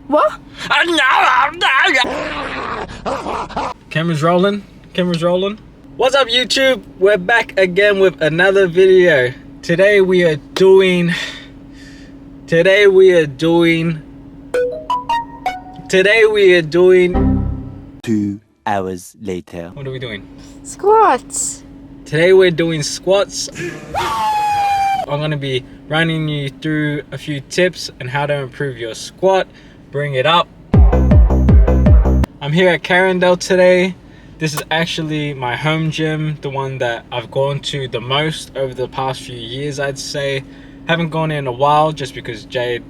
What? Camera's rolling. Camera's rolling. What's up, YouTube? We're back again with another video. Today we are doing 2 hours later. What are we doing? Squats. Today we're doing squats. I'm gonna be running you through a few tips on how to improve your squat, bring it up. I'm here at Carindale today. This is actually my home gym, the one that I've gone to the most over the past few years, I'd say. Haven't gone in a while just because Jade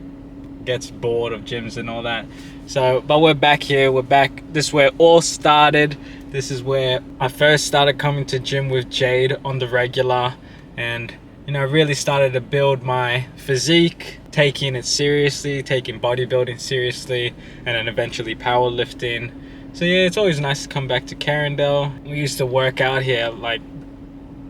gets bored of gyms and all that. So, but we're back here, we're back. This is where it all started. This is where I first started coming to gym with Jade on the regular, and you know, really started to build my physique, taking it seriously, taking bodybuilding seriously, and then eventually powerlifting. So yeah, it's always nice to come back to Carindale. We used to work out here at like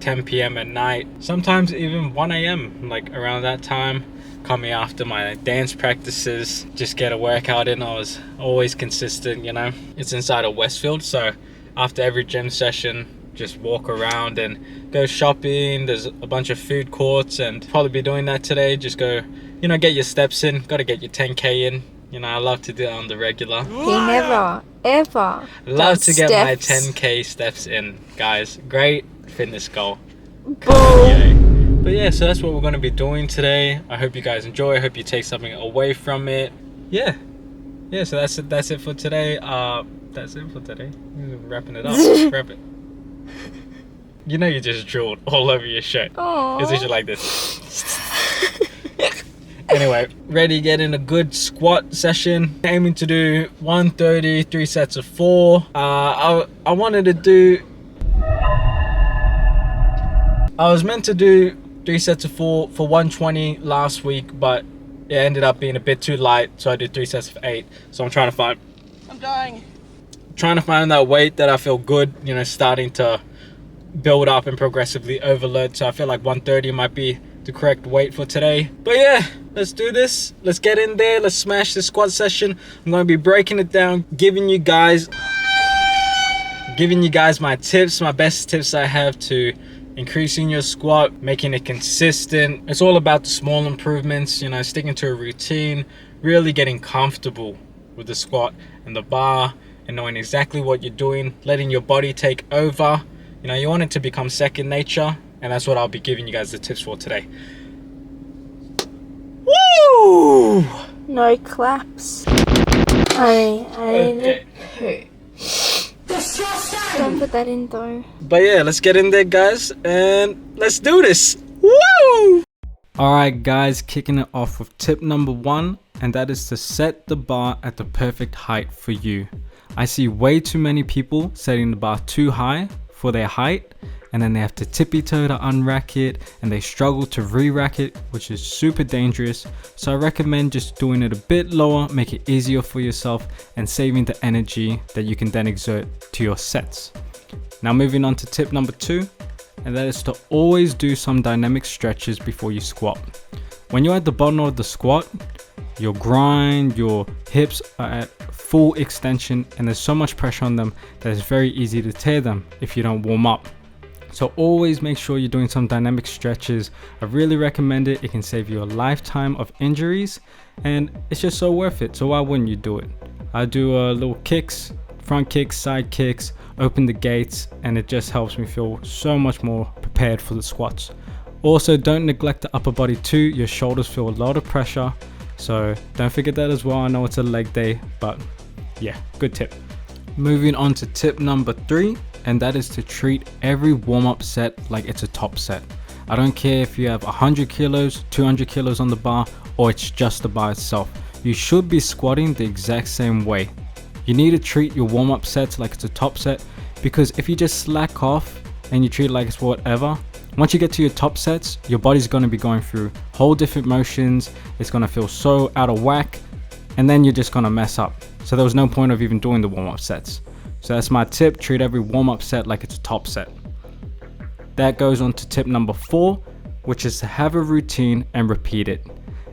10 p.m. at night, sometimes even 1 a.m. like around that time, coming after my dance practices, just get a workout in. I was always consistent, you know. It's inside of Westfield, so after every gym session, just walk around and go shopping. There's a bunch of food courts, and probably be doing that today. Just go, you know, get your steps in. Got to get your 10k in. You know, I love to do it on the regular. He never, ever Love to get my steps. 10k steps in, guys. Great fitness goal. Boom. But yeah, so that's what we're going to be doing today. I hope you guys enjoy. I hope you take something away from it. Yeah, so that's it for today. That's it for today. Wrapping it up. Wrap it. You know, you just drilled all over your shirt. Aww. It's usually like this. Anyway, ready to get in a good squat session. Aiming to do 130, 3 sets of 4. I was meant to do 3 sets of 4 for 120 last week, but it ended up being a bit too light, so I did 3 sets of 8. So I'm trying to find that weight that I feel good, you know, starting to build up and progressively overload. So I feel like 130 might be the correct weight for today. But yeah, let's do this. Let's get in there. Let's smash this squat session. I'm going to be breaking it down, giving you guys my tips, my best tips I have to increasing your squat, making it consistent. It's all about the small improvements, you know, sticking to a routine, really getting comfortable with the squat and the bar, and knowing exactly what you're doing, letting your body take over. You know, you want it to become second nature, and that's what I'll be giving you guys the tips for today. Woo! No claps. I don't put that in though. But yeah, let's get in there, guys, and let's do this. Woo! Alright guys, kicking it off with tip number 1, and that is to set the bar at the perfect height for you. I see way too many people setting the bar too high for their height, and then they have to tippy toe to unrack it, and they struggle to re-rack it, which is super dangerous. So I recommend just doing it a bit lower, make it easier for yourself, and saving the energy that you can then exert to your sets. Now moving on to tip number 2, and that is to always do some dynamic stretches before you squat. When you're at the bottom of the squat, your groin, your hips are at full extension, and there's so much pressure on them that it's very easy to tear them if you don't warm up. So always make sure you're doing some dynamic stretches. I really recommend it. It can save you a lifetime of injuries, and it's just so worth it. So why wouldn't you do it? I do little kicks, front kicks, side kicks, open the gates, and it just helps me feel so much more prepared for the squats. Also, don't neglect the upper body too. Your shoulders feel a lot of pressure, so don't forget that as well. I know it's a leg day, but yeah, good tip. Moving on to tip number 3, and that is to treat every warm-up set like it's a top set. I don't care if you have 100 kilos, 200 kilos on the bar, or it's just the bar itself. You should be squatting the exact same way. You need to treat your warm-up sets like it's a top set, because if you just slack off and you treat it like it's whatever, once you get to your top sets, your body's going to be going through whole different motions. It's going to feel so out of whack, and then you're just going to mess up. So there was no point of even doing the warm-up sets. So that's my tip, treat every warm-up set like it's a top set. That goes on to tip number 4, which is to have a routine and repeat it.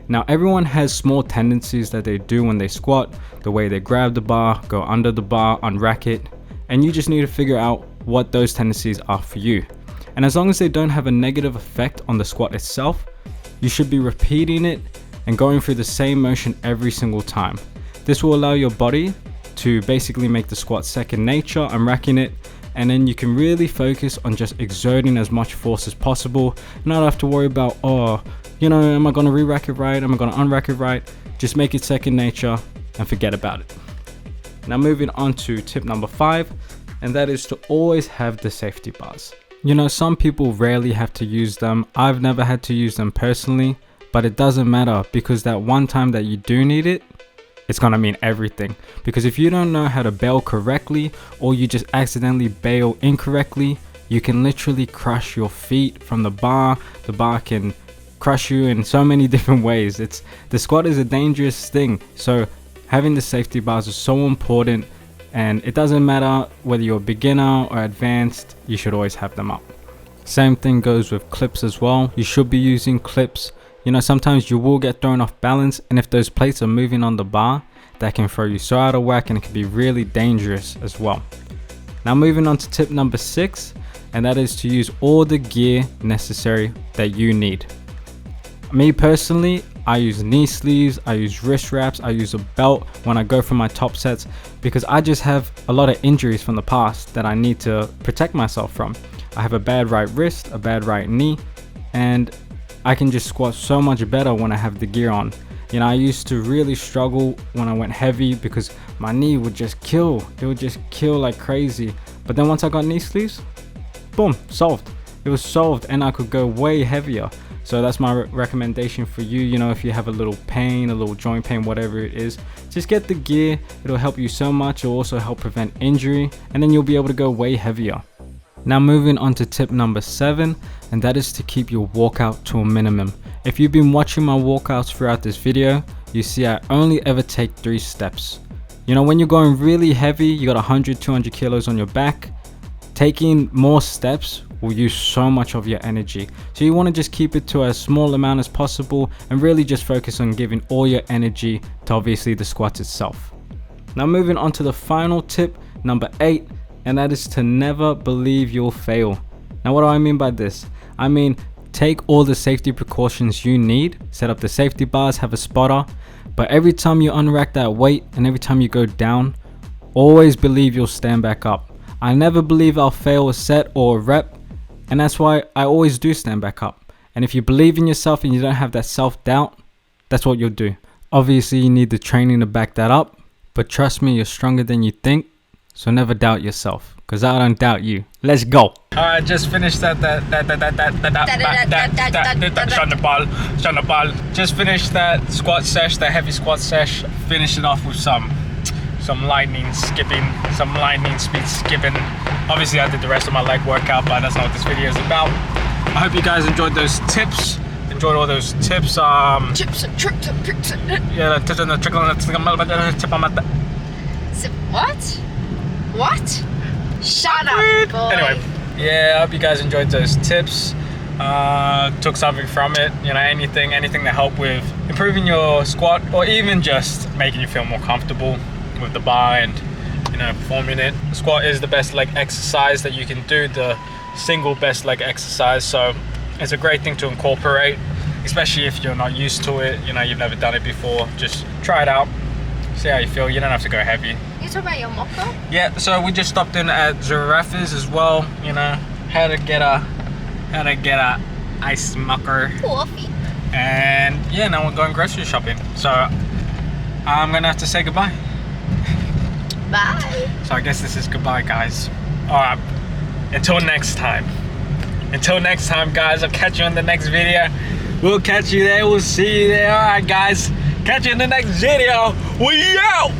Now everyone has small tendencies that they do when they squat, the way they grab the bar, go under the bar, unrack it, and you just need to figure out what those tendencies are for you. And as long as they don't have a negative effect on the squat itself, you should be repeating it and going through the same motion every single time. This will allow your body to basically make the squat second nature, unracking it, and then you can really focus on just exerting as much force as possible, not have to worry about, oh, you know, am I gonna re-rack it right? Am I gonna unrack it right? Just make it second nature and forget about it. Now moving on to tip number 5, and that is to always have the safety bars. You know, some people rarely have to use them. I've never had to use them personally, but it doesn't matter, because that one time that you do need it, it's gonna mean everything. Because if you don't know how to bail correctly, or you just accidentally bail incorrectly, you can literally crush your feet from the bar. The bar can crush you in so many different ways. The squat is a dangerous thing, so having the safety bars is so important, and it doesn't matter whether you're a beginner or advanced, you should always have them up. Same thing goes with clips as well. You should be using clips. You know, sometimes you will get thrown off balance, and if those plates are moving on the bar, that can throw you so out of whack, and it can be really dangerous as well. Now moving on to tip number 6, and that is to use all the gear necessary that you need. Me personally, I use knee sleeves, I use wrist wraps, I use a belt when I go for my top sets, because I just have a lot of injuries from the past that I need to protect myself from. I have a bad right wrist, a bad right knee, and I can just squat so much better when I have the gear on. You know, I used to really struggle when I went heavy because my knee would just kill. It would just kill like crazy. But then once I got knee sleeves, boom, solved. It was solved, and I could go way heavier. So that's my recommendation for you. You know, if you have a little pain, a little joint pain, whatever it is, just get the gear. It'll help you so much. It'll also help prevent injury, and then you'll be able to go way heavier. Now moving on to tip number 7, and that is to keep your walkout to a minimum. If you've been watching my walkouts throughout this video, you see I only ever take 3 steps. You know, when you're going really heavy, you got 100, 200 kilos on your back, taking more steps will use so much of your energy. So you want to just keep it to as small amount as possible, and really just focus on giving all your energy to obviously the squat itself. Now moving on to the final tip, number 8, and that is to never believe you'll fail. Now what do I mean by this? I mean, take all the safety precautions you need, set up the safety bars, have a spotter, but every time you unrack that weight and every time you go down, always believe you'll stand back up. I never believe I'll fail a set or a rep, and that's why I always do stand back up. And if you believe in yourself and you don't have that self-doubt, that's what you'll do. Obviously you need the training to back that up, but trust me, you're stronger than you think, so never doubt yourself, because I don't doubt you. Let's go. Alright, just finished that just finished that squat sesh, that heavy squat sesh. Finish it off with some lightning skipping, some lightning speed skipping. Obviously I did the rest of my leg workout, but that's not what this video is about. I hope you guys enjoyed those tips, enjoyed all those tips. Chips and tricks and tricks. Yeah, the tips and the trickle and the tip on my What? What? Shut up, boy. Anyway, yeah, I hope you guys enjoyed those tips. Took something from it. You know, anything that helped with improving your squat, or even just making you feel more comfortable with the bar and, you know, performing it. The squat is the best leg exercise that you can do, the single best leg exercise, so it's a great thing to incorporate, especially if you're not used to it. You know, you've never done it before. Just try it out, see how you feel. You don't have to go heavy. You talking about your mocha? Yeah, so we just stopped in at Giraffes as well. You know, how to get a ice mucker. Coffee. And yeah, now we're going grocery shopping. So I'm gonna have to say goodbye. Bye. So I guess this is goodbye, guys. Alright, until next time. Until next time, guys, I'll catch you in the next video. We'll catch you there, we'll see you there. Alright, guys, catch you in the next video. We out!